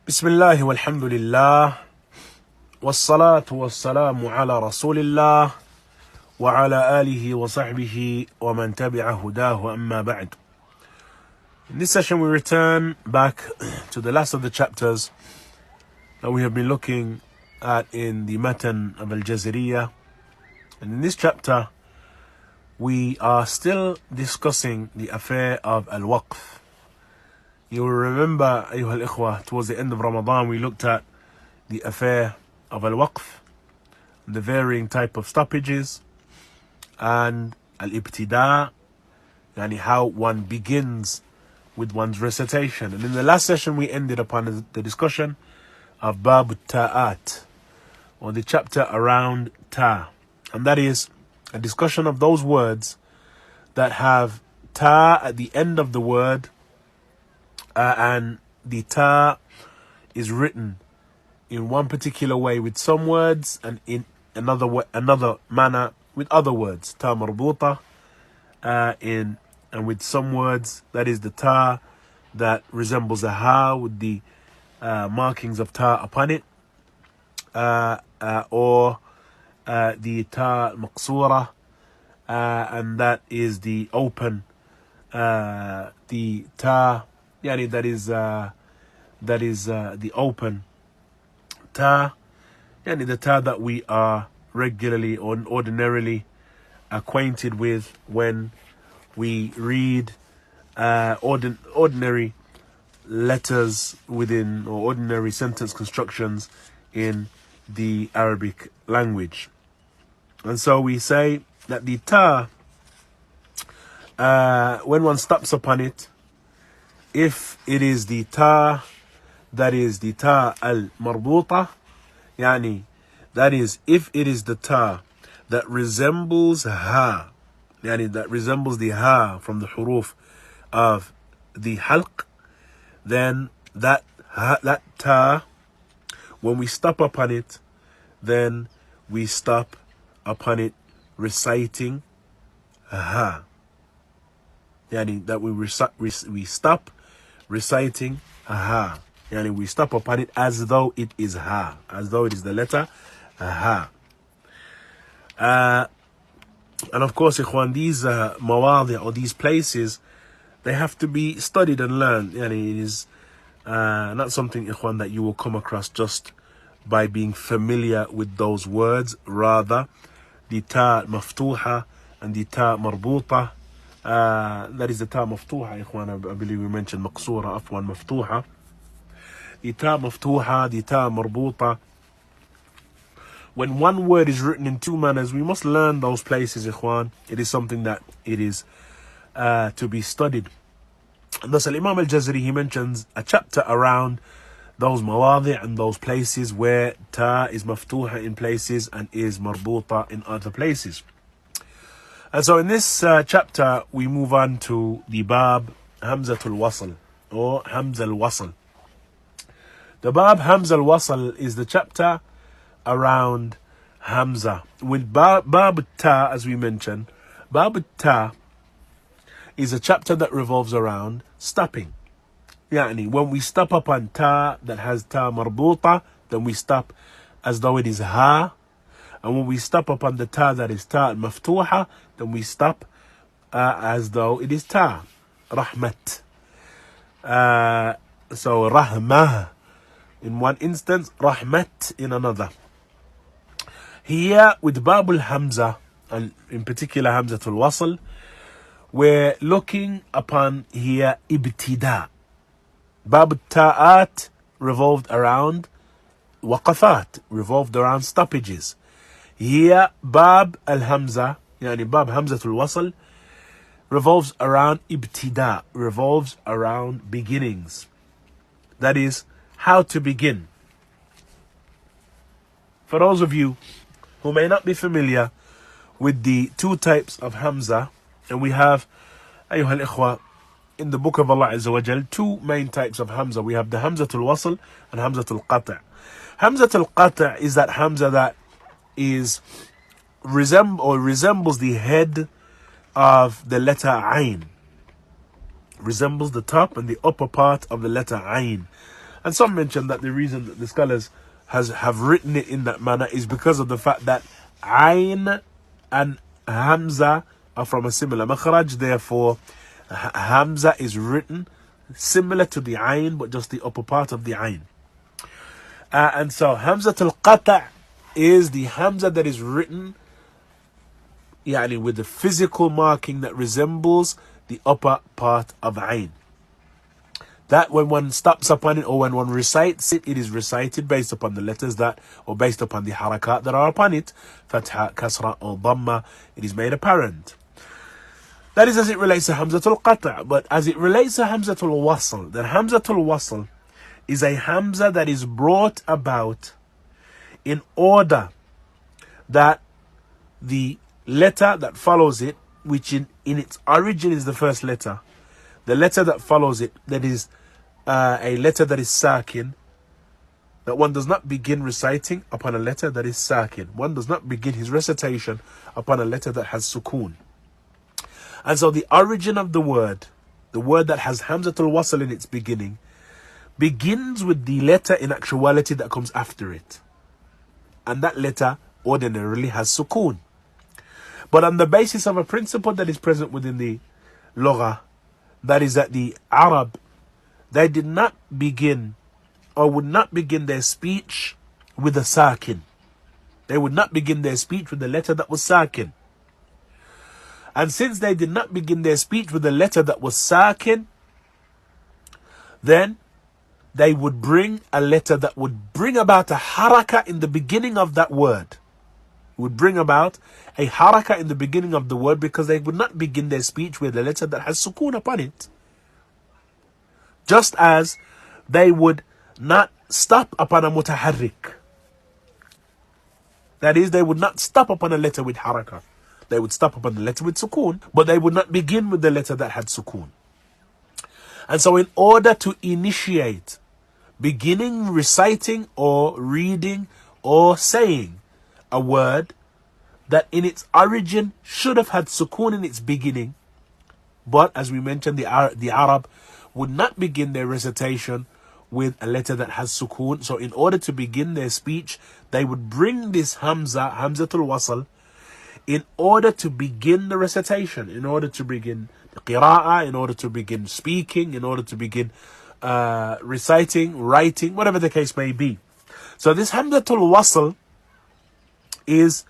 بسم الله والحمد لله والصلاة والسلام على رسول الله وعلى آله وصحبه ومن تبع هداه أما بعد. In this session we return back to the last of the chapters that we have been looking at in the matan of Jazariyah. And in this chapter we are still discussing the affair of al-waqf. You will remember, أيها الإخوة, towards the end of Ramadan we looked at the affair of al-waqf, the varying type of stoppages, and al-ibtida, yani how one begins with one's recitation. And in the last session we ended upon the discussion of bab ta'at, or the chapter around ta, and that is a discussion of those words that have ta at the end of the word, and the ta is written in one particular way with some words, and in another manner with other words. Ta marbuta, and with some words, that is the ta that resembles a ha with the markings of ta upon it, or the ta maqsura, and that is the open, the ta, yani that is the open ta, yani the ta that we are regularly or ordinarily acquainted with when we read ordinary letters within, or ordinary sentence constructions in the Arabic language. And so we say that the ta, when one stops upon it, if it is the ta that is the ta al-marbuta, yani that is if it is the ta that resembles ha, yani that resembles the ha from the huruf of the halq, then that ta, when we stop upon it, then we stop upon it reciting ha, yani that we stop reciting ha, yani we stop upon it as though it is ha, as though it is the letter ha. And of course, ikhwan, these mawadi, or these places, they have to be studied and learned. Yani it is not something, ikhwan, that you will come across just by being familiar with those words. Rather, the ta maftuha and the ta marbuta, that is the ta maftuha, ikhwan. I believe we mentioned maqsura, afwan, maftuha. The ta maftuha, the ta marbuta. When one word is written in two manners, we must learn those places, ikhwan. It is something that it is to be studied. And thus, Imam al-Jazari, he mentions a chapter around those mawadi and those places where ta is maftuha in places and is marbuta in other places. And so in this chapter, we move on to the bab Hamzatul Wasl, or Hamza al-Wasl. The bab Hamza al-Wasl is the chapter around Hamza. With bab ta, as we mentioned, bab ta is a chapter that revolves around stopping. Yani when we stop upon ta that has ta marbuta, then we stop as though it is ha. And when we stop upon the ta that is ta maftuha, then we stop as though it is ta. Rahmat. So rahmah in one instance, rahmat in another. Here with Babul Hamza, and in particular Hamzatul Wasl, we're looking upon here ibtida. Bab ta'at revolved around waqafat, revolved around stoppages. Here Bab al-Hamza, yani Bab Hamzatul Wasl, revolves around ibtida, revolves around beginnings. That is, how to begin. For those of you who may not be familiar with the two types of Hamza, and we have, أيها الإخوة, in the book of Allah Azza wa Jal, two main types of Hamza. We have the Hamzatul Wasl and Hamzatul Qata'. Hamzatul Qata' is that Hamza that is resembles the head of the letter Ain, resembles the top and the upper part of the letter Ain. And some mention that the reason that the scholars have written it in that manner is because of the fact that Ain and Hamza are from a similar makhraj. Therefore, Hamza is written similar to the Ain, but just the upper part of the Ain. And so Hamzatul Qata' is the Hamza that is written with the physical marking that resembles the upper part of Ain. That when one stops upon it or when one recites it, it is recited based upon the letters that, or based upon the harakat that are upon it. Fatha, Kasra or Dhamma, it is made apparent. That is as it relates to Hamzatul Qata'. But as it relates to Hamzatul Wasl, then Hamzatul Wasl is a Hamza that is brought about in order that the letter that follows it, which in its origin is the first letter, the letter that follows it, that is a letter that is sakin, that one does not begin reciting upon a letter that is sakin. One does not begin his recitation upon a letter that has sukoon. And so the origin of the word that has Hamzatul Wasl in its beginning, begins with the letter in actuality that comes after it. And that letter ordinarily has sukoon. But on the basis of a principle that is present within the Lugha, that is that the Arab, they did not begin or would not begin their speech with a sakin. They would not begin their speech with the letter that was sakin. And since they did not begin their speech with the letter that was sakin, then they would bring a letter that would bring about a haraka in the beginning of that word. Would bring about a haraka in the beginning of the word, because they would not begin their speech with a letter that has sukoon upon it. Just as they would not stop upon a mutaharrik. That is, they would not stop upon a letter with haraka. They would stop upon the letter with sukoon, but they would not begin with the letter that had sukoon. And so in order to initiate beginning reciting or reading or saying a word that in its origin should have had sukoon in its beginning, but as we mentioned, the Arab would not begin their recitation with a letter that has sukoon. So in order to begin their speech, they would bring this Hamza, Hamzatul Wasl, in order to begin the recitation, in order to begin the qira'ah, in order to begin speaking, in order to begin reciting, writing, whatever the case may be. So this Hamzatul Wasl is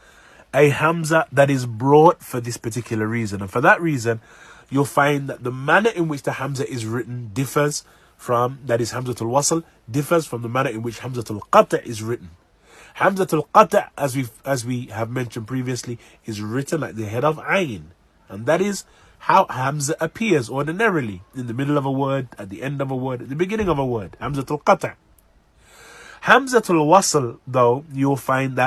a Hamza that is brought for this particular reason. And for that reason, you'll find that the manner in which the Hamza is written differs from, that is Hamzatul Wasl, differs from the manner in which Hamzatul Qata' is written. Hamzatul Qata', as we have mentioned previously, is written at the head of Ain. And that is how Hamza appears ordinarily, in the middle of a word, at the end of a word, at the beginning of a word. Hamzatul Qata'. Hamzatul Wasl, though, you will find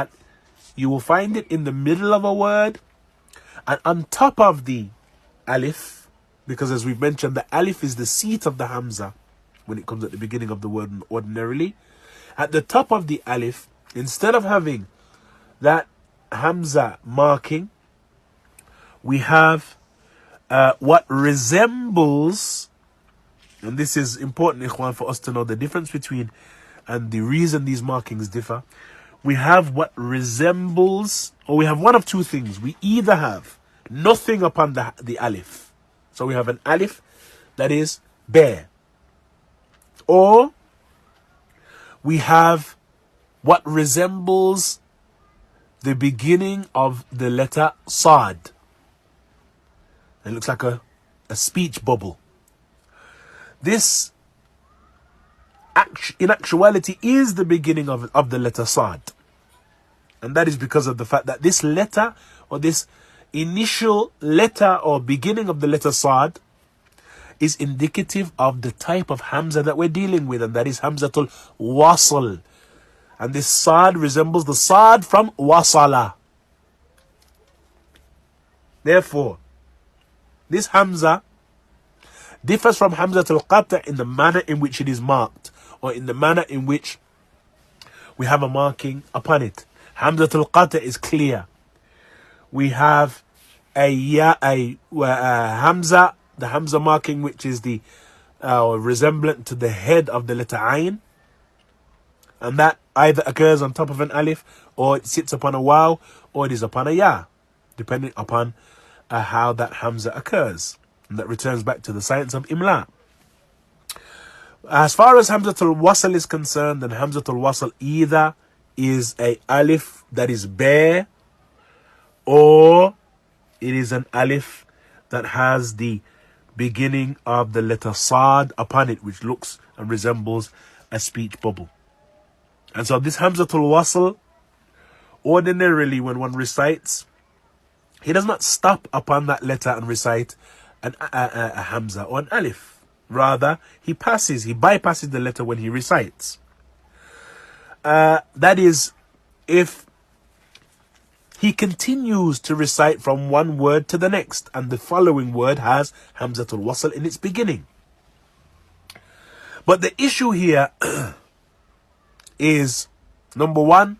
it in the middle of a word and on top of the alif, because as we've mentioned, the alif is the seat of the Hamza when it comes at the beginning of the word ordinarily. At the top of the alif, instead of having that Hamza marking, we have what resembles, and this is important, ikhwan, for us to know the difference between and the reason these markings differ. We have what resembles, or we have one of two things. We either have nothing upon the alif, so we have an alif that is bare, or we have what resembles the beginning of the letter Sad. It looks like a speech bubble. This in actuality is the beginning of the letter Sad. And that is because of the fact that this letter, or this initial letter or beginning of the letter Sad, is indicative of the type of Hamza that we're dealing with, and that is Hamzatul Wasl. And this Sad resembles the Sad from Wasala. Therefore, this Hamza differs from Hamzatul Qata' in the manner in which it is marked, or in the manner in which we have a marking upon it. Hamzatul Qata' is clear. We have a Hamza, the Hamza marking, which is the resemblant to the head of the letter Ain. And that either occurs on top of an alif, or it sits upon a waw, or it is upon a ya, depending upon how that hamza occurs. And that returns back to the science of imla. As far as hamzatul wasl is concerned, then hamzatul wasl either is a alif that is bare, or it is an alif that has the beginning of the letter sad upon it, which looks and resembles a speech bubble. And so this hamzatul wasl, ordinarily when one recites, he does not stop upon that letter and recite a hamza or an alif. Rather, he bypasses the letter when he recites. That is, if he continues to recite from one word to the next, and the following word has hamzatul wasl in its beginning. But the issue here is, number one,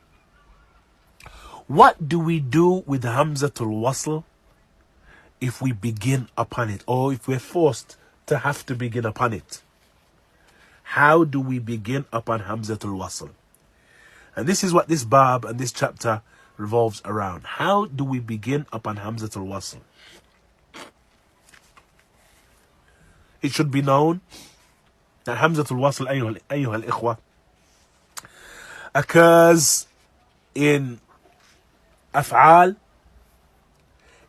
what do we do with hamzatul wasl if we begin upon it, or if we're forced to have to begin upon it? How do we begin upon hamzatul wasl? And this is what this bab and this chapter revolves around. How do we begin upon hamzatul wasl? It should be known that hamzatul wasl, ayyuha al-ikhwa, occurs in af'al,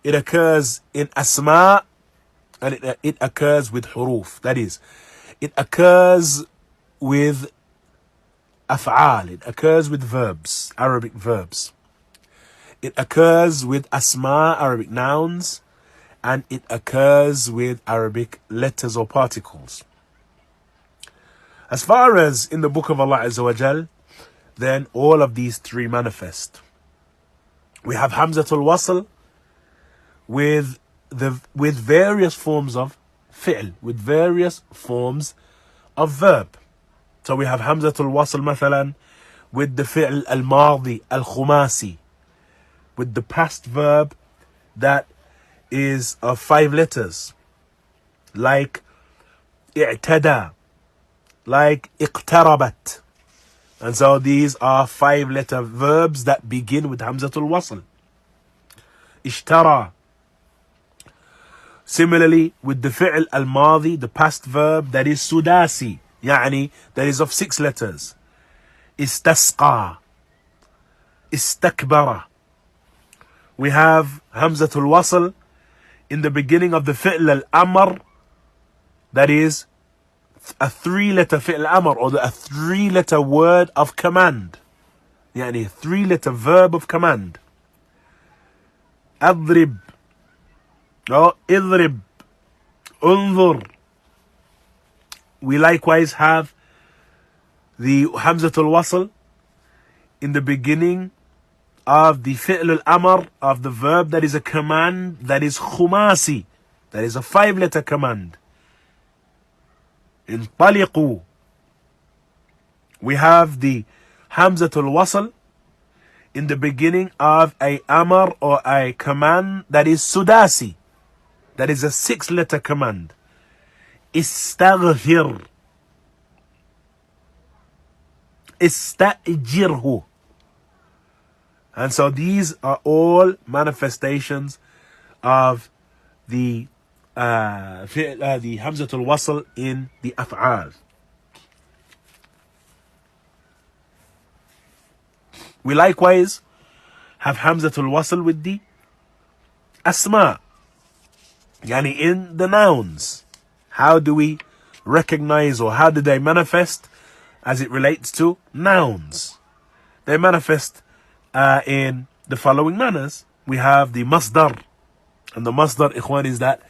it occurs in asma, and it occurs with huruf. That is, it occurs with af'al, it occurs with verbs, Arabic verbs. It occurs with asma, Arabic nouns, and it occurs with Arabic letters or particles. As far as in the book of Allah Azza wa Jal, then all of these three manifest. We have hamzatul wasl with various forms of fi'l, with various forms of verb. So we have hamzatul wasl mathalan with the fi'l al-madi al-khumasi, with the past verb that is of 5 letters, like i'tada, like iqtarabat. And so these are 5-letter verbs that begin with hamzatul wasl. Ishtara. Similarly, with the fi'l al-madi, the past verb that is sudasi, يعني that is of 6 letters. Istasqa, istakbara. We have hamzatul wasl in the beginning of the fi'l al-amr, that is a 3-letter fi'l al-amr, or a 3-letter word of command, يعني a 3-letter verb of command. Adrib, or idrib, unzur. We likewise have the hamzatul wasl in the beginning of the fi'l al-amr, of the verb that is a command, that is khumasi, that is a 5-letter command. Intaliqu. We have the hamzatul wasl in the beginning of a amr or a command that is sudasi, that is a 6-letter command. Istaghfir, istajirhu. And so these are all manifestations of the hamzatul wasl in the af'al. We likewise have hamzatul wasl with the asma, yani in the nouns. How do we recognize, or how do they manifest as it relates to nouns? They manifest in the following manners. We have the masdar, and the masdar, ikhwan, is that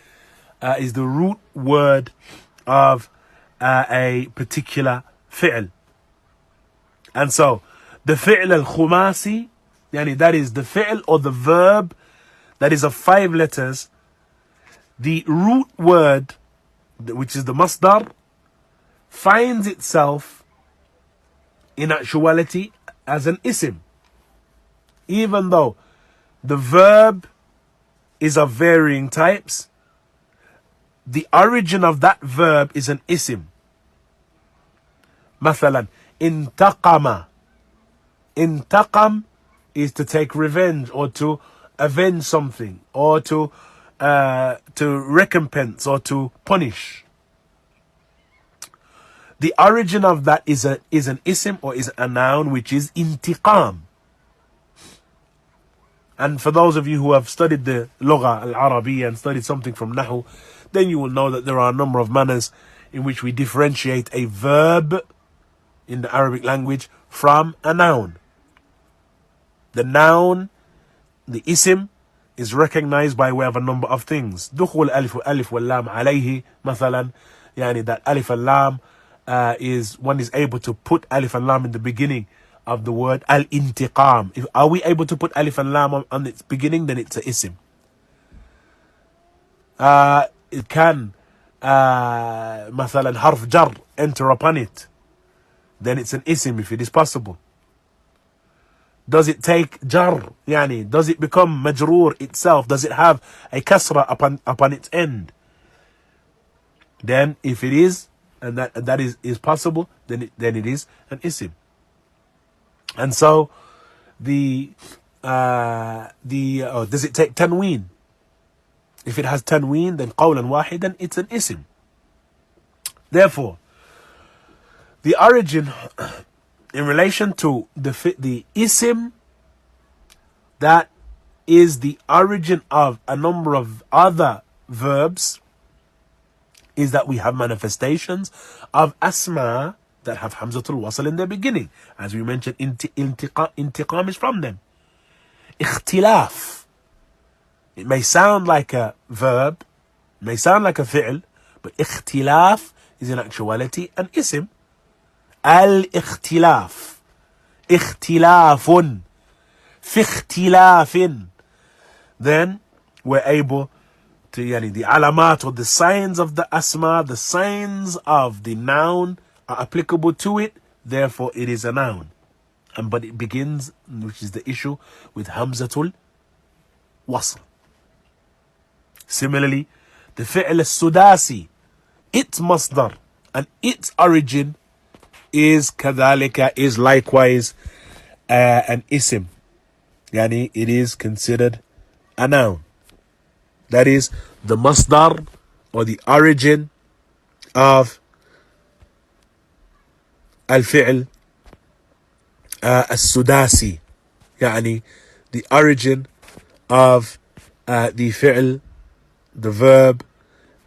is the root word of a particular fi'l. And so the fi'l al-khumasi, yani that is the fi'l or the verb that is of 5 letters, the root word, which is the masdar, finds itself in actuality as an isim, even though the verb is of varying types. The origin of that verb is an isim. Mathalan, intaqama, Intaqam is to take revenge or to avenge something or to recompense or to punish. The origin of that is an ism or is a noun, which is intiqam. And for those of you who have studied the Lugha al-Arabiya and studied something from Nahu, then you will know that there are a number of manners in which we differentiate a verb in the Arabic language from a noun. The noun, the ism, is recognized by way of a number of things. دخول ألف واللام عليه مثلا, يعني that alif and lam is one is able to put alif and lam in the beginning of the word al-intiqam. If are we able to put alif and lam on its beginning, then it's a ism. It can مثلا harf jar enter upon it, then it's an ism if it is possible. Does it take jar? Yani, does it become majroor itself? Does it have a kasra upon its end? Then if it is, and that is possible, then it is an ism. And so does it take tanween? If it has tanween, then qawlan wahidan, it's an ism. Therefore, the origin in relation to the ism, that is the origin of a number of other verbs, is that we have manifestations of asma that have hamzatul wasl in their beginning. As we mentioned, intiqam is from them. Ikhtilaf, it may sound like a verb, may sound like a fi'l, but ikhtilaf is in actuality an ism. Al-ikhtilaf, ikhtilafun, fi ikhtilafin. Then we're able to, the alamat or the signs of the asma, the signs of the noun are applicable to it, therefore it is a noun. But it begins, which is the issue, with hamzatul wasl. Similarly, the fi'l al-sudasi, its masdar and its origin is kadhalika, is likewise an ism. Yani it is considered a noun. That is the masdar or the origin of al-fi'l al-sudasi. Yani the origin of the fi'l, the verb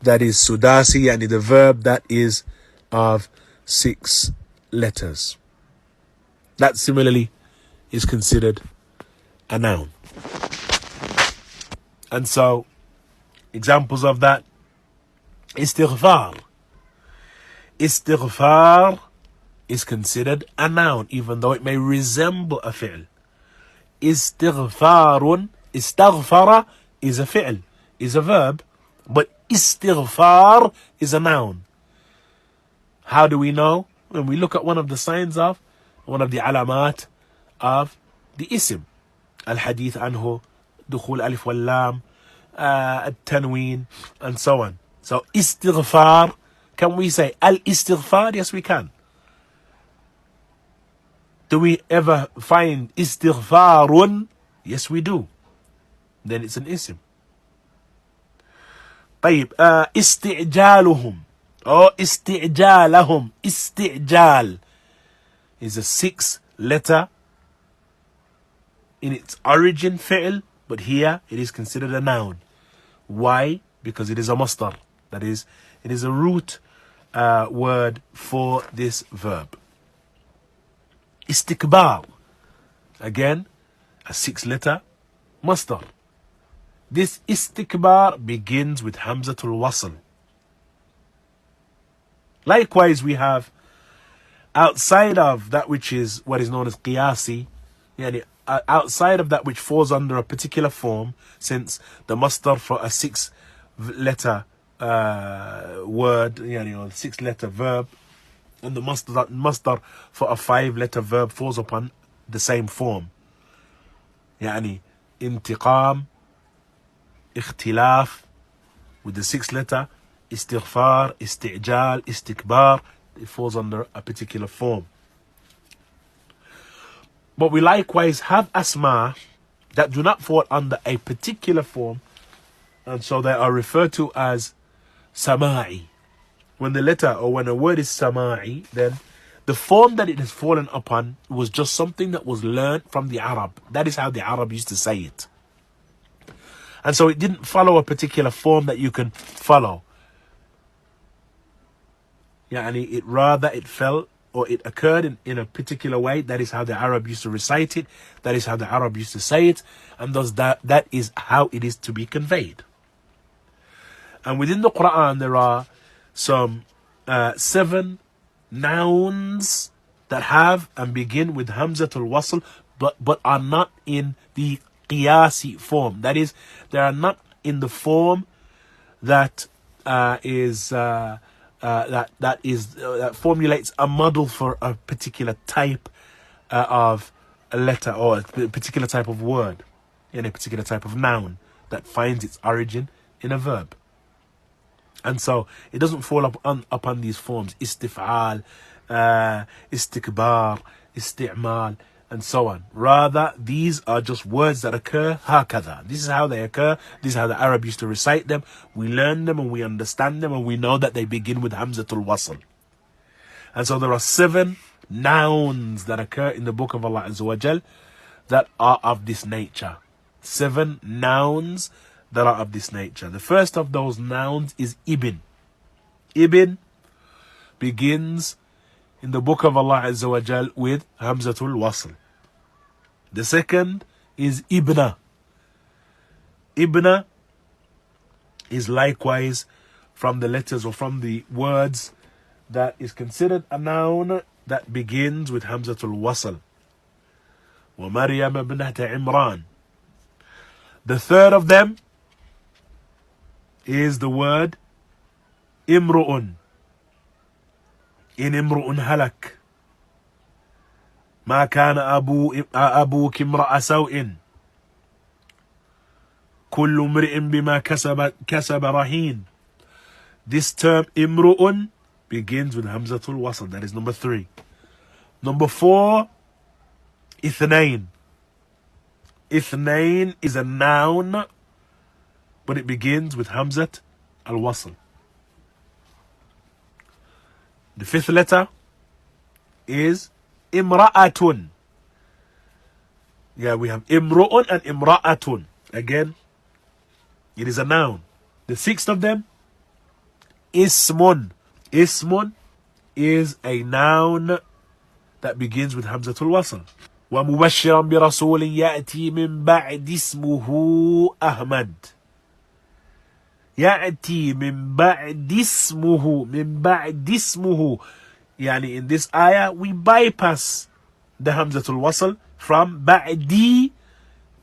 that is sudasi, yani the verb that is of 6 letters. That similarly is considered a noun. And so examples of that: istighfar. Istighfar is considered a noun, even though it may resemble a fi'l. Istighfarun, istaghfara is a fi'l, is a verb, but istighfar is a noun. How do we know? When we look at one of the signs of, one of the alamat of the ism. Al-hadith anhu, dukhul alif wal lam, at-tanween, and so on. So istighfar, can we say al-istighfar? Yes, we can. Do we ever find istighfarun? Yes, we do. Then it's an ism. طيب, استعجالهم or استعجالهم. استعجال is a 6-letter in its origin fi'l, but here it is considered a noun. Why? Because it is a masdar. That is, it is a root word for this verb. Istikbar, again a 6-letter masdar. This istikbar begins with hamzatul wasl. Likewise, we have outside of that which is what is known as qiyasi, yani outside of that which falls under a particular form, since the masdar for a 6-letter word, yani, or 6-letter verb, and the masdar for a 5-letter verb falls upon the same form. Yani intiqam, ikhtilaf with the 6-letter, istighfar, isti'jal, istikbar, it falls under a particular form. But we likewise have asma that do not fall under a particular form, and so they are referred to as sama'i. When the letter or when a word is sama'i, then the form that it has fallen upon was just something that was learned from the Arab. That is how the Arab used to say it. And so it didn't follow a particular form that you can follow. It fell or it occurred in a particular way. That is how the Arab used to recite it. That is how the Arab used to say it. And thus that is how it is to be conveyed. And within the Quran there are some 7 nouns that have and begin with Hamzatul Wasl, but are not in the qiyasi form. That is, they are not in the form that formulates a model for a particular type of a letter or a particular type of word, in a particular type of noun that finds its origin in a verb. And so it doesn't fall upon these forms: istif'al, istikbar, isti'mal, and so on. Rather, these are just words that occur hakadha. This is how they occur. This is how the Arab used to recite them. We learn them and we understand them, and we know that they begin with Hamzatul Wasl. And so there are 7 nouns that occur in the book of Allah Azza wa Jal that are of this nature. 7 nouns that are of this nature. The first of those nouns is ibn. Ibn begins in the book of Allah Azza wa Jal with Hamzatul Wasl. The second is ibna. Ibna is likewise from the letters or from the words that is considered a noun that begins with Hamzatul Wasl. وَمَرْيَمَ ابْنَةَ عِمْرَانَ. The third of them is the word imru'un. In imru'un halak. ما كان أبوك امرأ سوء. كل امرئ بما كسب رهين. This term imru'un begins with Hamzatul Wasl. That is number 3. Number 4, ithnain. Ithnain is a noun, but it begins with Hamzat al-Wasl. The 5th letter is imra'atun. We have imru'un and imra'atun. Again, it is a noun. The 6th of them, ismun. Ismun is a noun that begins with Hamzatul Wasl. وَمُبَشِّرًا بِرَسُولٍ يَأْتِي مِن بَعْدِ اسْمُهُ أَحْمَدٍ. يأتي من بعد اسمه من بعد اسمه. In this ayah we bypass the Hamzatul Wasl from ba'di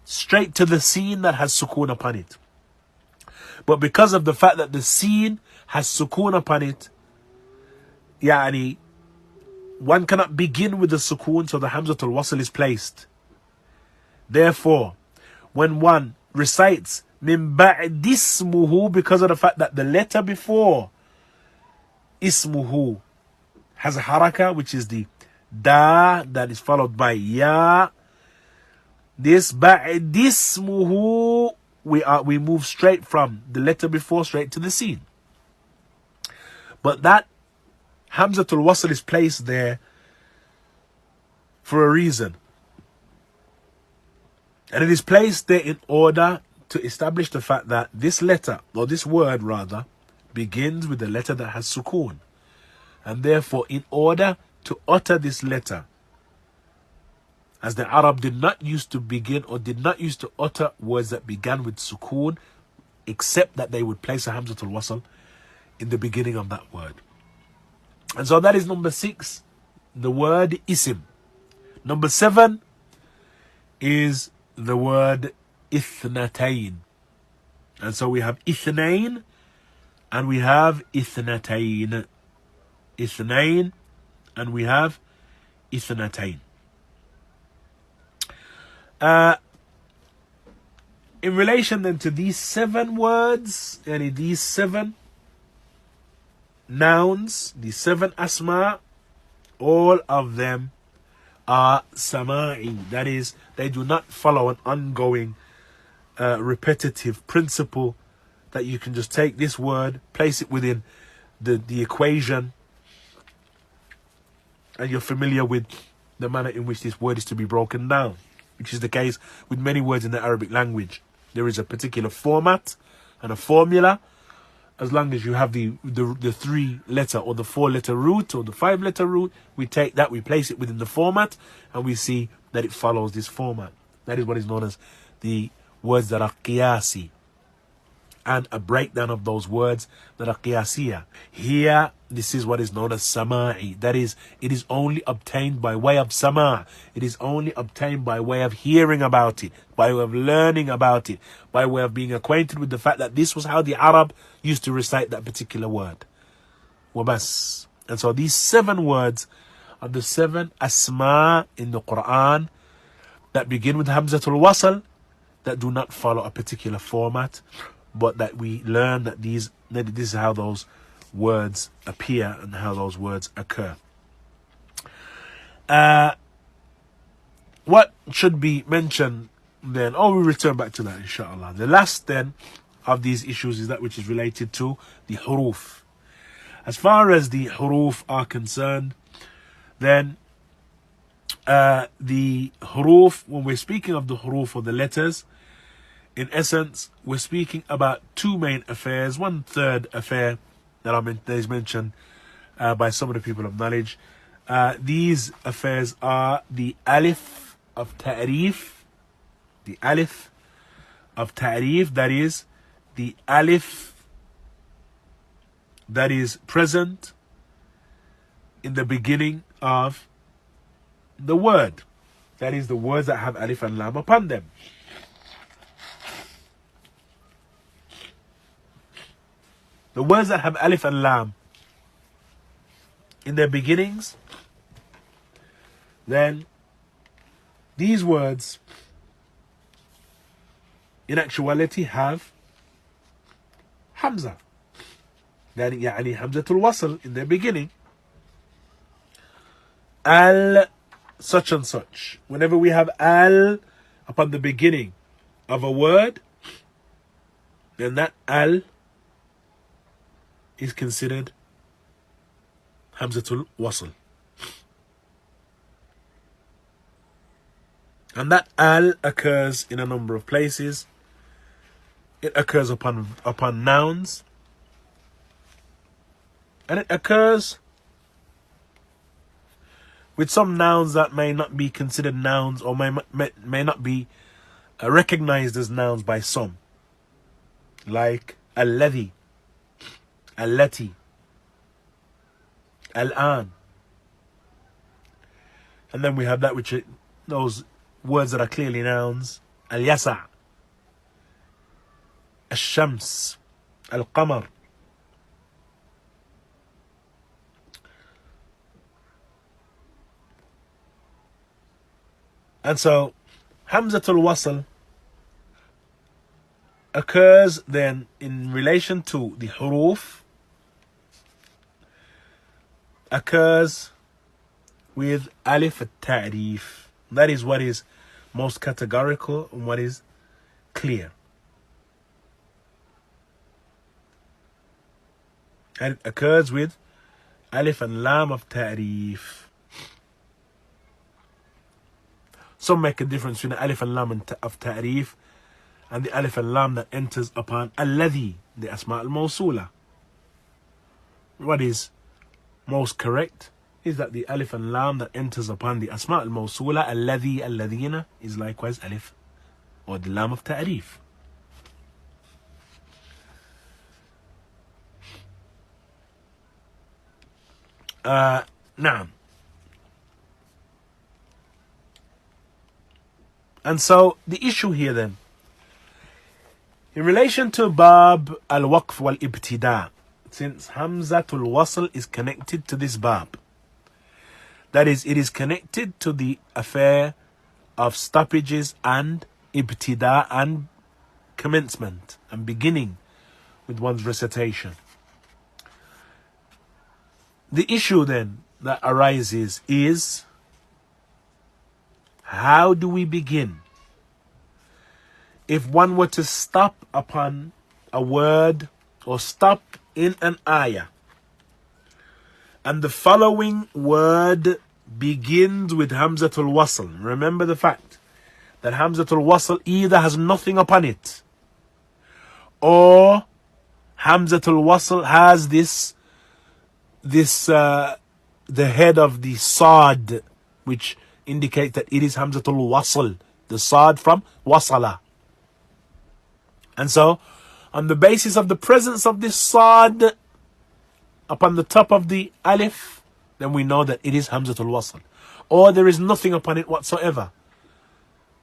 straight to the sin that has sukoon upon it. But because of the fact that the sin has sukoon upon it, one cannot begin with the sukoon, so the Hamzatul Wasl is placed. Therefore, when one recites min ba'd ismuhu, because of the fact that the letter before ismuhu has a haraka, which is the da that is followed by ya, this ba'd ismuhu, we move straight from the letter before straight to the sin. But that Hamzatul Wasl is placed there for a reason, and it is placed there in order to establish the fact that this letter, or this word rather, begins with the letter that has sukoon. And therefore, in order to utter this letter, as the Arab did not used to begin or did not used to utter words that began with sukoon, except that they would place a Hamzatul Wasl in the beginning of that word. And so that is number 6, the word isim. Number 7 is the word ithnatayn. And so we have ithnain and we have ithnatayn. Ithnain and we have ithnatayn. In relation then to these 7 words, and these 7 nouns, these 7 asma, all of them are sama'i. That is, they do not follow an ongoing, repetitive principle that you can just take this word, place it within the equation, and you're familiar with the manner in which this word is to be broken down, which is the case with many words in the Arabic language. There is a particular format and a formula. As long as you have the 3-letter or the 4-letter root or the 5-letter root, we take that, we place it within the format, and we see that it follows this format. That is what is known as the words that are qiyasi, and a breakdown of those words that are qiyasiyah. Here, this is what is known as sama'i. That is, it is only obtained by way of sama'. It is only obtained by way of hearing about it, by way of learning about it, by way of being acquainted with the fact that this was how the Arab used to recite that particular word. Wabas. And so these 7 words are the 7 asma in the Quran that begin with Hamzatul Wasl, that do not follow a particular format, but that we learn that this is how those words appear and how those words occur. What should be mentioned then? Oh, we'll return back to that, inshallah. The last then of these issues is that which is related to the huruf. As far as the huruf are concerned, then the huruf, when we're speaking of the huruf or the letters, in essence, we're speaking about 2 main affairs. One third affair that is mentioned by some of the people of knowledge. These affairs are the alif of ta'rif, the alif of ta'rif, that is, the alif that is present in the beginning of the word. That is, the words that have alif and lam upon them. The words that have alif and lam in their beginnings, then these words in actuality have hamza. يعني hamzatul wasl in their beginning. Al such and such. Whenever we have al upon the beginning of a word, then that al is considered Hamzatul Wasl. And that al occurs in a number of places. It occurs upon nouns. And it occurs with some nouns that may not be considered nouns, or may not be recognized as nouns by some. Like alladhi, allati, al-an. And then we have that which those words that are clearly nouns. Al-yasa', al-shams, al-qamar. And so Hamzatul Wasl occurs then in relation to the huruf, occurs with alif at-ta'rif. That is what is most categorical and what is clear. And it occurs with alif and lam of ta'rif. Some make a difference between the alif and lam of ta'rif and the alif and lam that enters upon alladhi, the asma al-mawsula. What is most correct is that the alif and lam that enters upon the asma al-mawsula, alladhi, alladhina, is likewise alif or the lam of ta'rif. Naam. And so the issue here then, in relation to bab al-waqf wal-ibtida', since Hamzatul Wasl is connected to this bab, that is, it is connected to the affair of stoppages and ibtida' and commencement and beginning with one's recitation. The issue then that arises is How do we begin? If one were to stop upon a word or stop in an ayah, and the following word begins with Hamzatul Wasl. Remember the fact that Hamzatul Wasl either has nothing upon it, or Hamzatul Wasl has the head of the Sad, which indicates that it is Hamzatul Wasl, the Sad from Wasala. And so, on the basis of the presence of this Sad upon the top of the Alif, then we know that it is Hamzatul Wasl. Or there is nothing upon it whatsoever,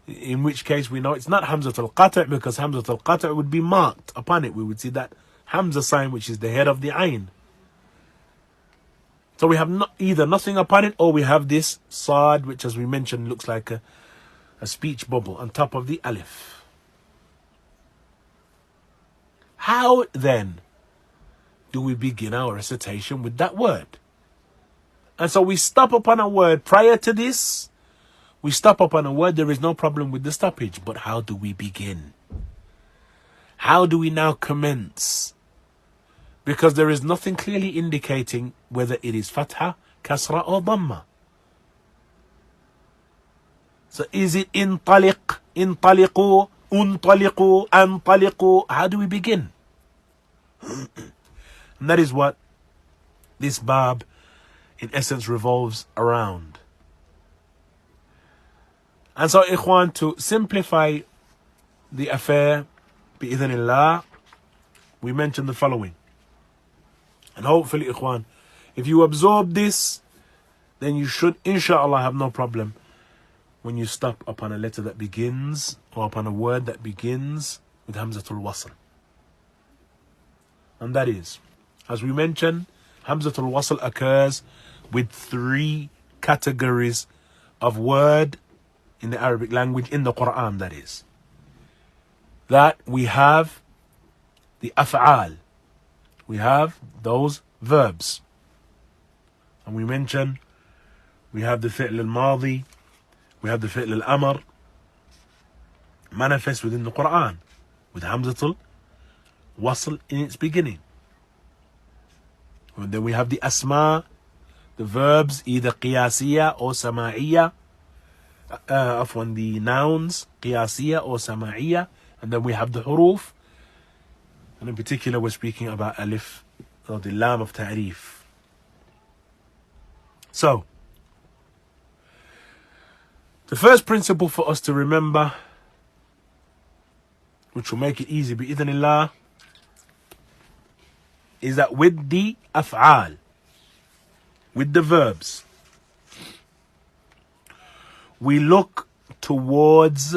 in which case we know it's not Hamzatul Qata', because Hamzatul Qata' would be marked upon it. We would see that Hamza sign, which is the head of the Ain. So we have either nothing upon it, or we have this Sad, which, as we mentioned, looks like a speech bubble on top of the Alif. How then do we begin our recitation with that word? And so we stop upon a word. Prior to this, we stop upon a word. There is no problem with the stoppage. But how do we begin? How do we now commence? Because there is nothing clearly indicating whether it is Fatha, Kasra or Dhamma. So is it intaliq, intaliqu, untaliqu, antaliqu? How do we begin? And that is what this bab in essence revolves around. And so, ikhwan, to simplify the affair, bi'idhnillah, we mentioned the following. And hopefully, ikhwan, if you absorb this, then you should, inshallah, have no problem when you stop upon a letter that begins, or upon a word that begins with Hamzatul Wasl. And that is, as we mentioned, Hamzatul Wasl occurs with 3 categories of word in the Arabic language, in the Quran, that is. That we have the af'al. We have those verbs. And we mentioned we have the fi'l al-madi, we have the fi'l al-amr, manifest within the Quran with Hamzatul Wasl in its beginning. And then we have the asma, the verbs, either qiyasiyah or sama'iyah, the nouns, qiyasiyah or sama'iyah. And then we have the huruf, and in particular we're speaking about alif, or the lam of ta'rif. So, the first principle for us to remember, which will make it easy bi'idhnillah, is that with the af'al, with the verbs, we look towards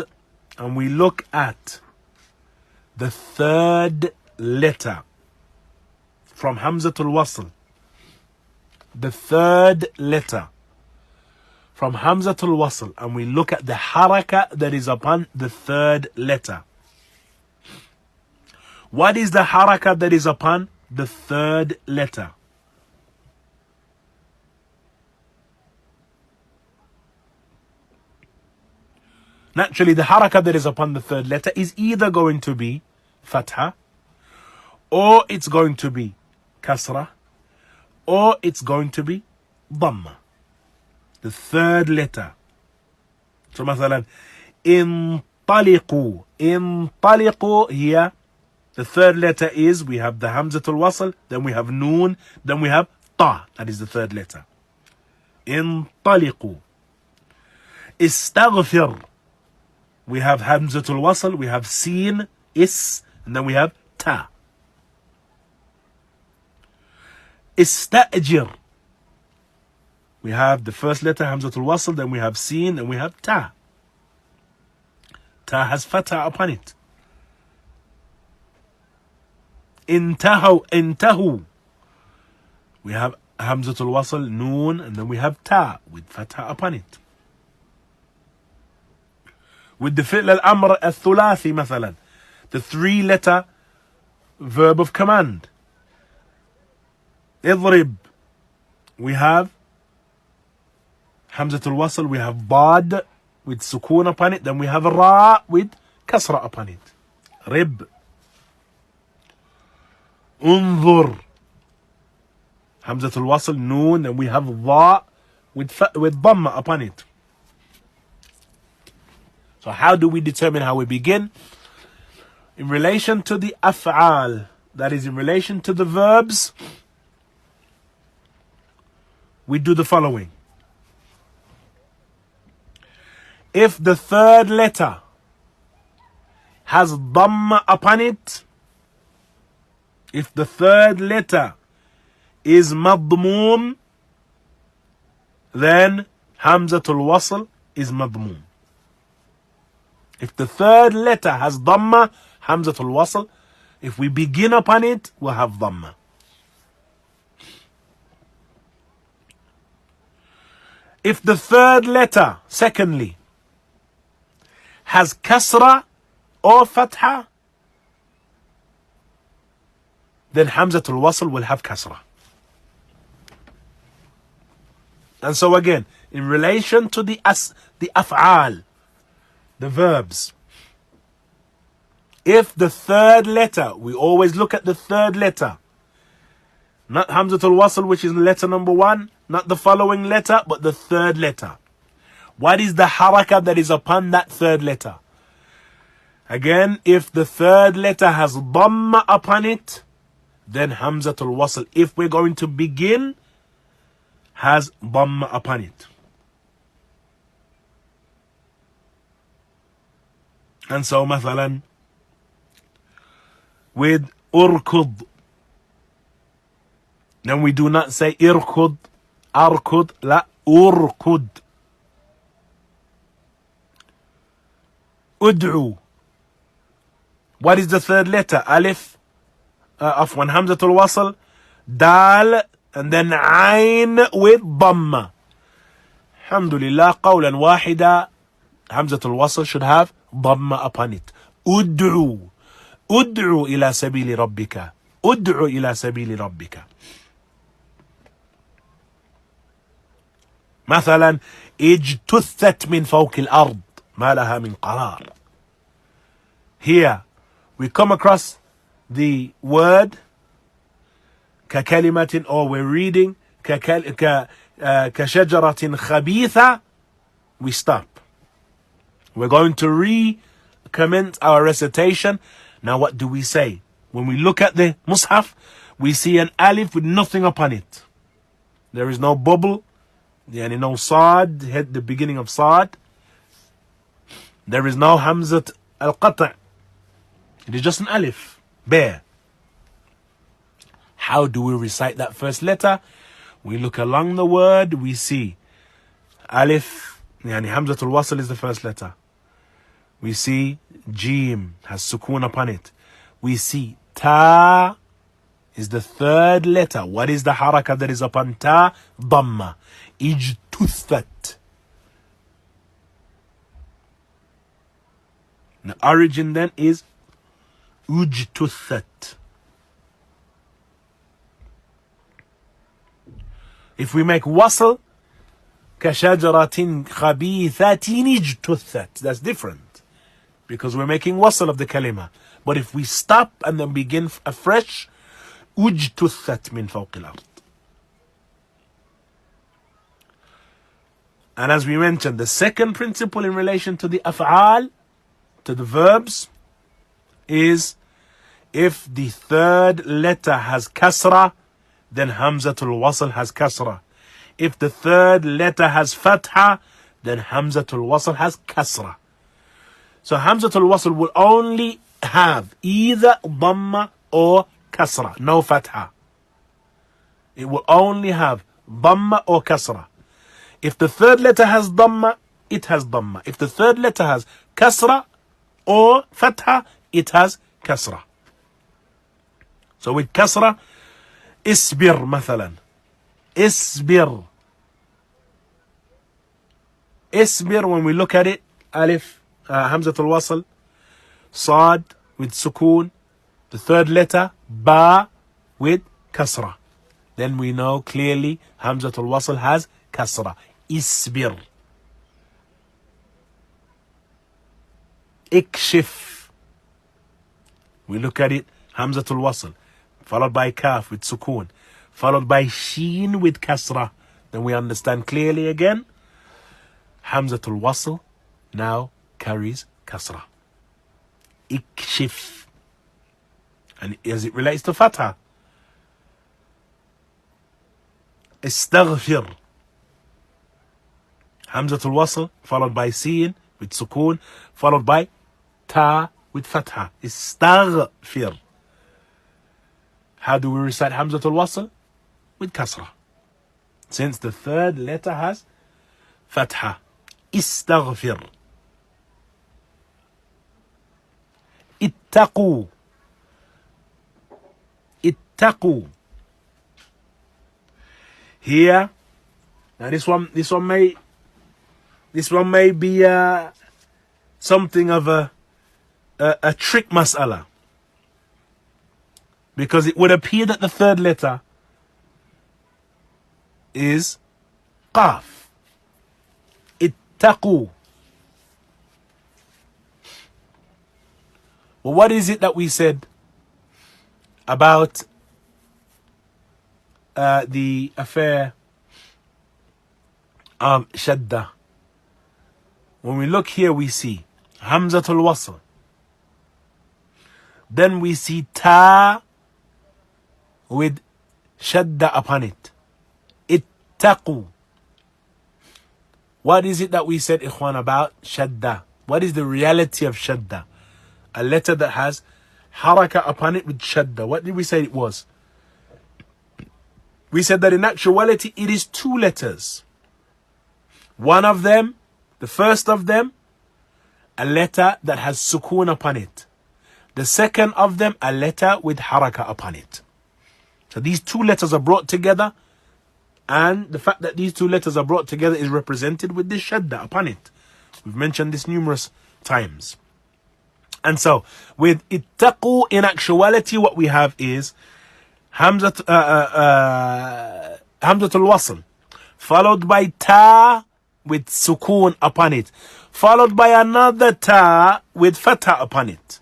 and we look at the third letter from Hamzatul Wasl. The third letter from Hamzatul Wasl, and we look at the haraka that is upon the third letter. What is the haraka that is upon the third letter? Naturally, the haraka that is upon the third letter is either going to be fatha, or it's going to be kasra, or it's going to be dhamma. The third letter. So, مثلا, intaliqu. Intaliqu here, the third letter is, we have the Hamzatul Wasl, then we have noon, then we have ta. That is the third letter. Intaliqu. Istaghfir. We have Hamzatul Wasl, we have Sin, Is, and then we have Ta. Ista'jir. We have the first letter, Hamzatul Wasl, then we have Sin, and we have Ta. Ta has Fatah upon it. Intahu. We have Hamzatul Wasl, Noon, and then we have Ta with Fatah upon it. With the fi'l al-amr al-thulathi, مثلا, the 3-letter verb of command. Idrib. We have Hamzatul Wasl, we have Bad, with sukoon upon it. Then we have ra with kasra upon it. Rib. Unzur. Hamzatul wasl, noon. And we have dha with dhamma upon it. So how do we determine how we begin? In relation to the af'al, that is in relation to the verbs, we do the following. If the third letter has dhamma upon it, if the third letter is madmoom, then hamzatul wasl is madmoom. If the third letter has dhamma, hamzatul wasl, if we begin upon it, we'll have dhamma. If the third letter, secondly, has kasra or fatha, then hamzatul wasl will have kasra. And so again, in relation to the af'al, the verbs, if the third letter, we always look at the third letter, not hamzatul wasl, which is letter number 1, not the following letter, but the third letter. What is the harakah that is upon that third letter? Again, if the third letter has dhamma upon it, then hamzatul wasl, if we're going to begin, has dhamma upon it. And so, مثلا, with urkud, then we do not say irkud, arkud, la, urkud. Ud'u. What is the third letter? Alif, afwan, hamzatul wasl, dal, and then ayn with dhamma. Alhamdulillah, qawlan wahida, hamzatul wasl should have dhamma upon it. Ud'u. Ud'u ila sabili rabbika. Ud'u ila sabili rabbika. مثلا اجتثت من فوق الأرض ما لها من قرار. Here we come across the word ككلمة, or we're reading كشجرة خبيثة, we stop. We're going to recommence our recitation. Now what do we say? When we look at the mushaf, we see an alif with nothing upon it. There is no bubble, yani no sad, the beginning of sad. There is no hamzat al-qata'. It is just an alif, bare. How do we recite that first letter? We look along the word, we see alif, yani hamzatul wasl is the first letter. We see Jim has sukoon upon it. We see Ta is the third letter. What is the harakah that is upon Ta? Dhamma. Ijtuthat. The origin then is Ujtuthat. If we make wasl, كشجرة خبيثة اجتثت, that's different, because we're making wasl of the kalima. But if we stop and then begin afresh, ujtuthat min fawq al-ard. And as we mentioned, the second principle in relation to the af'al, to the verbs, is if the third letter has kasra, then hamzatul wasl has kasra. If the third letter has fatha, then hamzatul wasl has kasra. So hamzatul wasl will only have either dhamma or kasra, no fatha. It will only have dhamma or kasra. If the third letter has dhamma, it has dhamma. If the third letter has kasra or fatha, it has kasra. So with kasra, isbir مثلا. Isbir. Isbir, when we look at it, alif, hamzatul wasl, sad with sukoon, the third letter, ba with kasra. Then we know clearly hamzatul wasl has kasra. Isbir. ikshif. We look at it, Hamzatul Wasl, followed by Kaf with Sukoon, followed by Sheen with Kasra. Then we understand clearly again, Hamzatul Wasl now carries Kasra. Ikshif. And as it relates to Fatha, Istaghfir. Hamzatul Wasl followed by Sin with Sukoon, followed by Ta with Fatha. Istaghfir. How do we recite Hamzatul Wasl? With Kasra. Since the third letter has Fatha. Istaghfir. Ittaqu. Ittaqu. Here, now this one may be something of a trick mas'ala, because it would appear that the third letter is Qaf. Ittaqu. Well, what is it that we said about the affair of Shadda? When we look here, we see Hamzatul Wasl. Then we see Ta with Shadda upon it. Ittaqu. What is it that we said, Ikhwan, about Shadda? What is the reality of Shadda? A letter that has Haraka upon it with Shadda. What did we say it was? We said that in actuality it is two letters. One of them, the first of them, a letter that has Sukoon upon it. The second of them, a letter with Haraka upon it. So these two letters are brought together, and the fact that these two letters are brought together is represented with this Shadda upon it. We've mentioned this numerous times. And so, with Ittaqu, in actuality, what we have is Hamzatul Wasl, followed by Ta with Sukoon upon it, followed by another Ta with Fatha upon it,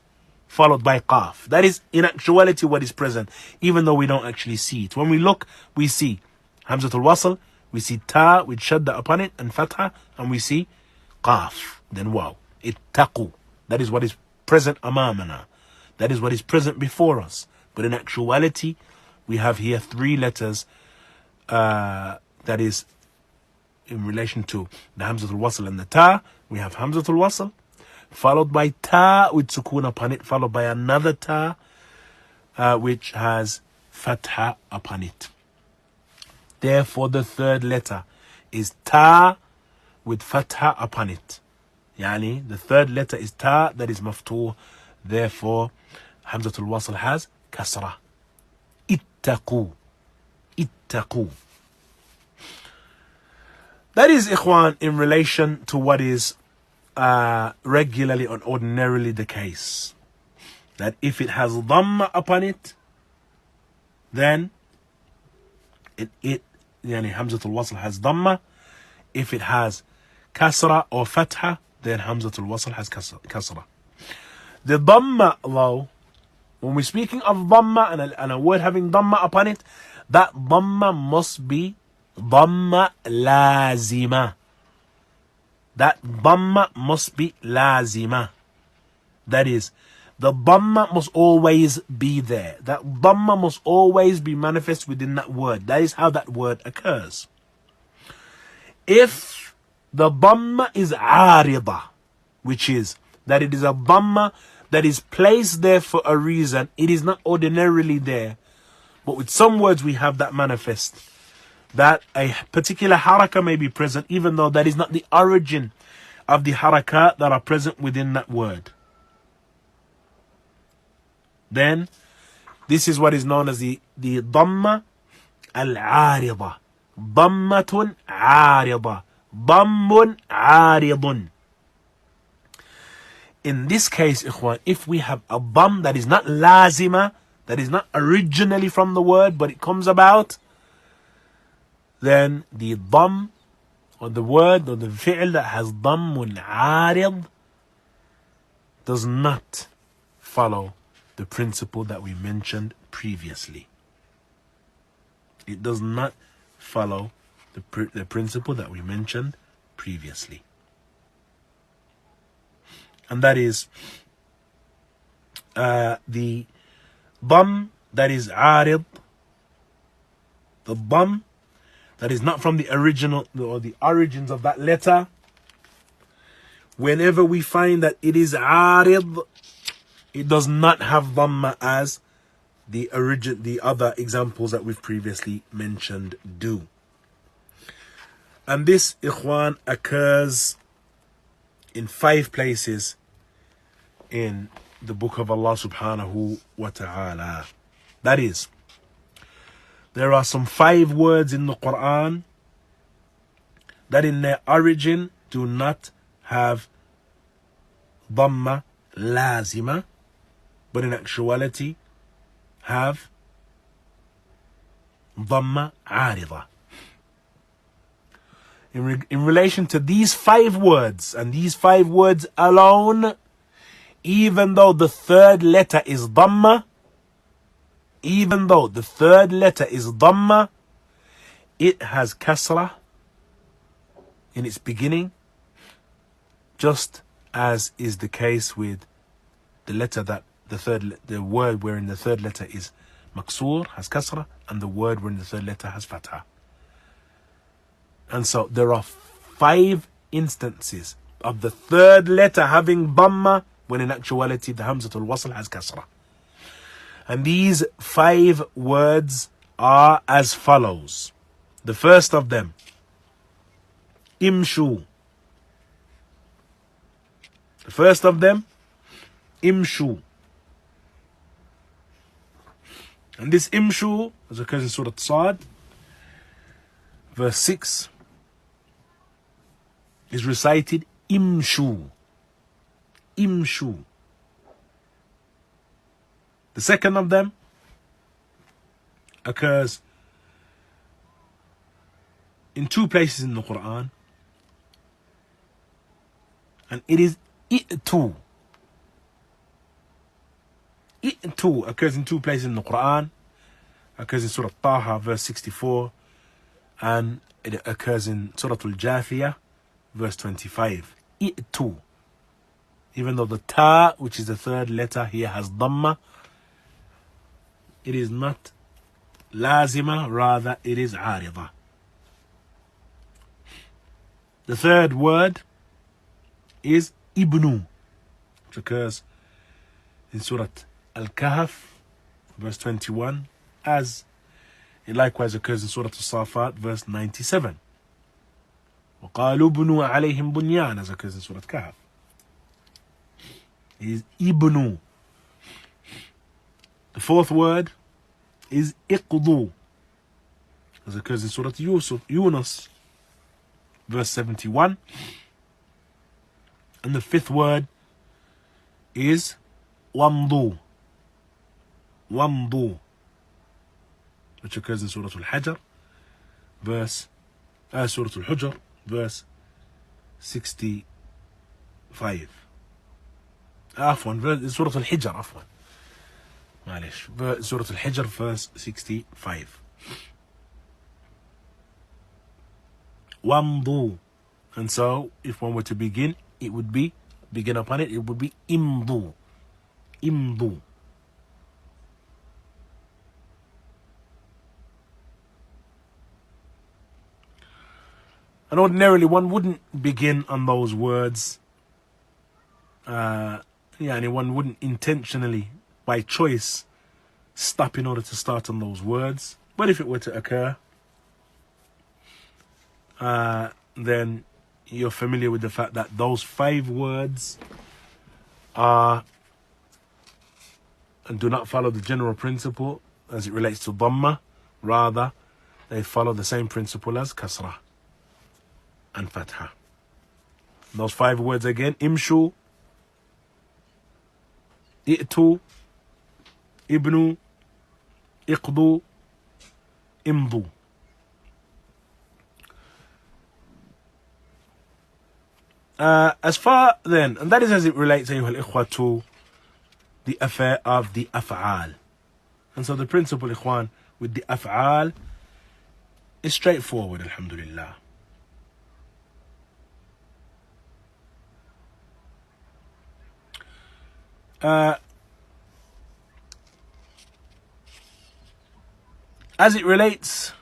followed by Qaf. That is in actuality what is present, even though we don't actually see it. When we look, we see Hamzatul Wasl, we see Ta with Shadda upon it and Fatha, and we see Qaf. Then wow, Ittaqu. That is what is present amamana. That is what is present before us. But in actuality, we have here three letters that is in relation to the Hamzatul Wasl and the Ta. We have Hamzatul Wasl, followed by Ta with Sukoon upon it, followed by another Ta which has Fatha upon it. Therefore, the third letter is Ta with Fatha upon it. Yani, the third letter is Ta, that is maftuh. Therefore, Hamzatul Wasl has Kasra. Ittaqu. Ittaqu. That is, Ikhwan, in relation to what is regularly and ordinarily the case. That if it has Dhamma upon it, then yani Hamzatul Wasl has Dhamma. If it has Kasra or Fatha, then Hamzatul Wasl has Kasra. The Dhamma, though, when we're speaking of Dhamma and a word having Dhamma upon it, that Dhamma must be Dhamma lazima. That Dhamma must be lazima. That is, the Dhamma must always be there. That Dhamma must always be manifest within that word. That is how that word occurs. If the Dhamma is Arida, which is that it is a Dhamma that is placed there for a reason, it is not ordinarily there. But with some words we have that manifest, that a particular haraka may be present, even though that is not the origin of the harakat that are present within that word. Then, this is what is known as the Dhamma al-Arida. Dhammatun Arida. Dhammun Aridun. In this case, Ikhwan, if we have a Dhamm that is not lazima, that is not originally from the word, but it comes about, then the Dhamm, or the word, or the fi'l that has Dhammun Arid, does not follow the principle that we mentioned previously. It does not follow the principle that we mentioned previously. And that is the dam that is arid, the dam that is not from the original or the origins of that letter. Whenever we find that it is arid, it does not have dhamma as the other examples that we've previously mentioned do. And this, ikhwan, occurs in 5 places in the book of Allah subhanahu wa ta'ala. That is, there are some 5 words in the Quran that in their origin do not have dhamma lazima, but in actuality have dhamma arida. In relation to these 5 words, and these 5 words alone, even though the third letter is dhamma, it has kasra in its beginning, just as is the case with the letter that the word wherein the third letter is maksur, has kasra, and the word wherein the third letter has fatha. And so there are 5 instances of the third letter having dhamma, when in actuality the hamzatul wasl has kasra. And these 5 words are as follows. The first of them, imshu. The first of them, imshu. And this imshu, as occurs in Surah Sad, verse 6, is recited imshu. Imshu. The second of them occurs in 2 places in the Quran, and it is i'tu. I'tu occurs in 2 places in the Quran, occurs in Surah Taha, verse 64, and it occurs in Surah Al-Jathiyah, verse 25. I'tu. Even though the ta, which is the third letter here, has dhamma, it is not lazima, rather it is arida. The third word is ibnu, which occurs in Surah Al-Kahf, verse 21, as it likewise occurs in Surah Al-Safat, verse 97. وَقَالُوا بُنُوا عَلَيْهِمْ بُنْيَانًا, as occurs in Surah Al-Kahf. It is ibnu. The fourth word is iqdu, as occurs in Surah Yunus, verse 71. And the fifth word is wamdu. Wamdu, which occurs in Surah Al-Hajr, Surah Al-Hujr, verse 65. عفوا, Surah Al-Hijr, عفوا. معلش. Surah Al-Hijr, verse 65. Wamdu. And so, if one were to begin upon it, it would be imdu. Imdu. And ordinarily, one wouldn't begin on those words. And one wouldn't intentionally, by choice, stop in order to start on those words. But if it were to occur, then you're familiar with the fact that those 5 words are and do not follow the general principle as it relates to dhamma. Rather, they follow the same principle as kasra and fatha. Those 5 words again: imshu, i'tu, ibnu, iqdu, imdu. As far then, and that is as it relates, أيها الإخوة, to the affair of the af'al. And so the principle, ikhwan, with the af'al is straightforward, alhamdulillah. As it relates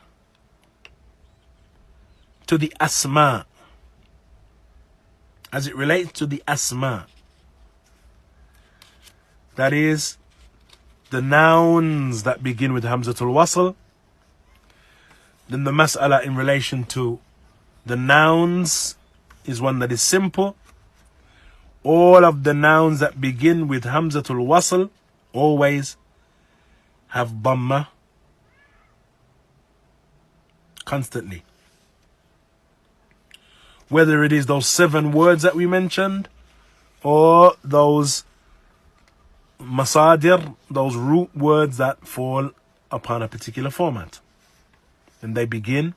to the asma, that is the nouns that begin with hamzatul wasl, then the mas'ala in relation to the nouns is one that is simple. All of the nouns that begin with hamzatul wasl always have dhamma constantly. Whether it is those 7 words that we mentioned, or those masadir, those root words that fall upon a particular format. And they begin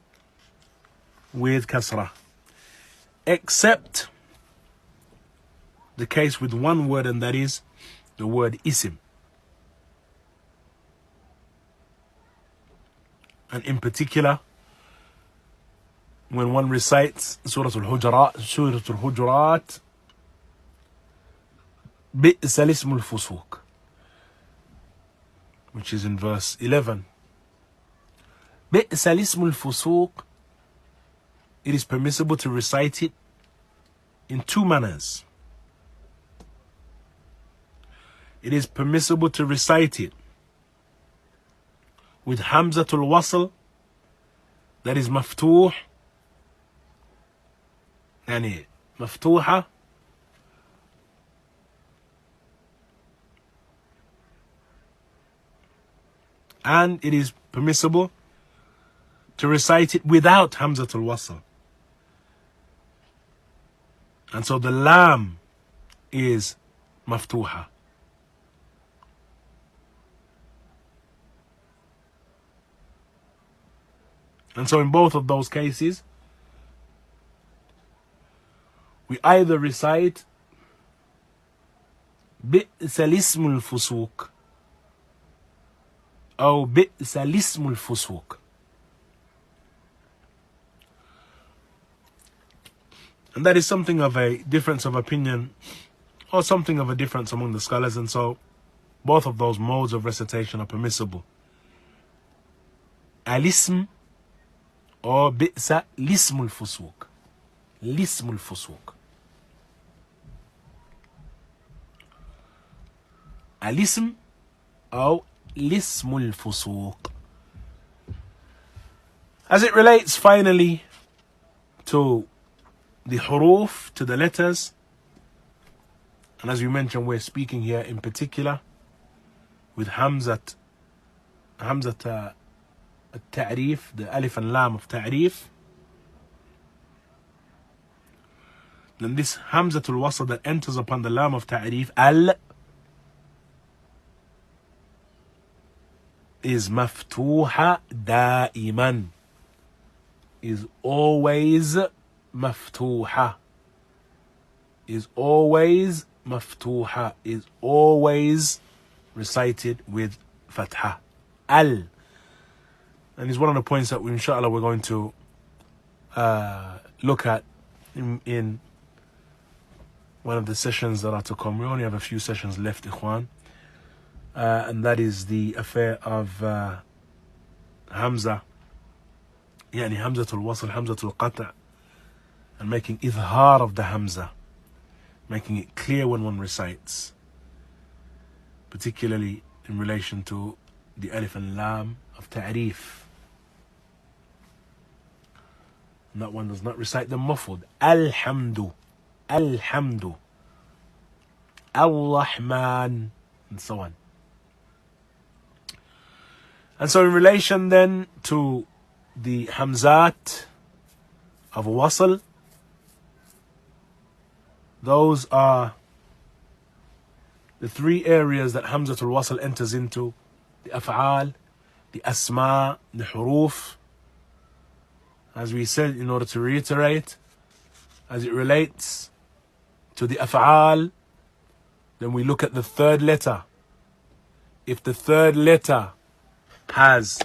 with kasrah. Except the case with one word, and that is the word isim. And in particular, when one recites Surah Al-Hujurat, بئس الاسم الفسوق, which is in verse 11. بئس الاسم الفسوق, it is permissible to recite it in 2 manners. It is permissible to recite it with hamzatul wasl, that is maftuh, يعني مفتوحة, and it is permissible to recite it without hamzatul wasl. And so the lam is maftuha. And so in both of those cases, we either recite بئس الاسم الفسوق أو بئس الاسم الفسوق. And that is something of a difference of opinion, or something of a difference among the scholars, and so both of those modes of recitation are permissible. Al-ism or bi'sa lism al-fusuq. Lism al-fusuq. Al-ism or lism al-fusuq. As it relates finally to the huruf, to the letters, and as we mentioned, we're speaking here in particular with Hamzat al-Ta'rif, the alif and lam of Ta'rif. Then this Hamzat al-Wasl that enters upon the lam of Ta'rif, al, is maftuha da'iman, is always maftuha, is always maftuha, is always recited with fatha. Al. And it's one of the points that inshallah we're going to look at in one of the sessions that are to come. We only have a few sessions left, ikhwan. And that is the affair of Hamza, يعني Hamzatul Wasl, Hamzatul Qata', and making idhar of the Hamza, making it clear when one recites, particularly in relation to the alif and lam of Ta'rif. And that one does not recite the muffled Alhamdu, Alhamdu, Ar-Rahman, and so on. And so in relation then to the Hamzat of Wasl, those are the 3 areas that Hamzatul Wasl enters into: the Af'al, the Asma, the Huruf. As we said, in order to reiterate, as it relates to the af'al, then we look at the third letter. If the third letter has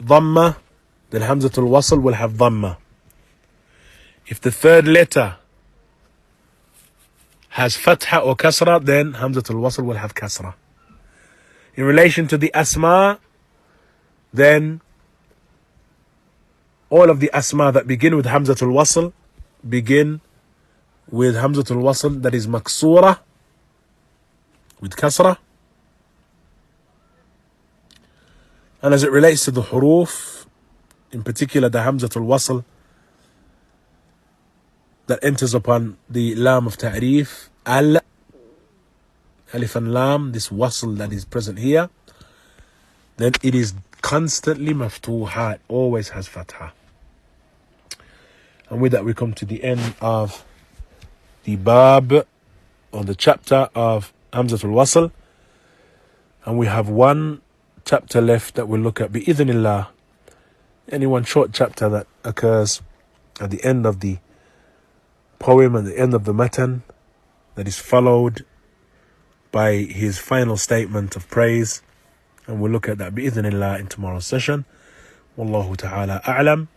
dhamma, then hamzatul wasl will have dhamma. If the third letter has fatha or kasra, then hamzatul wasl will have kasra. In relation to the asma, then all of the asma that begin with hamzatul wasl begin with hamzatul wasl that is maksura, with kasra. And as it relates to the huruf, in particular the hamzatul wasl that enters upon the lam of ta'rif, al, alif and lam, this wasl that is present here, then it is constantly maftuha, it always has fatha. And with that we come to the end of the bab, or the chapter of hamzatul wasl, and we have one chapter left that we'll look at bi-idhnillah. Any one short chapter that occurs at the end of the poem, at the end of the matan, that is followed by his final statement of praise, and we'll look at that bi-idhnillah in tomorrow's session. Wallahu ta'ala a'lam.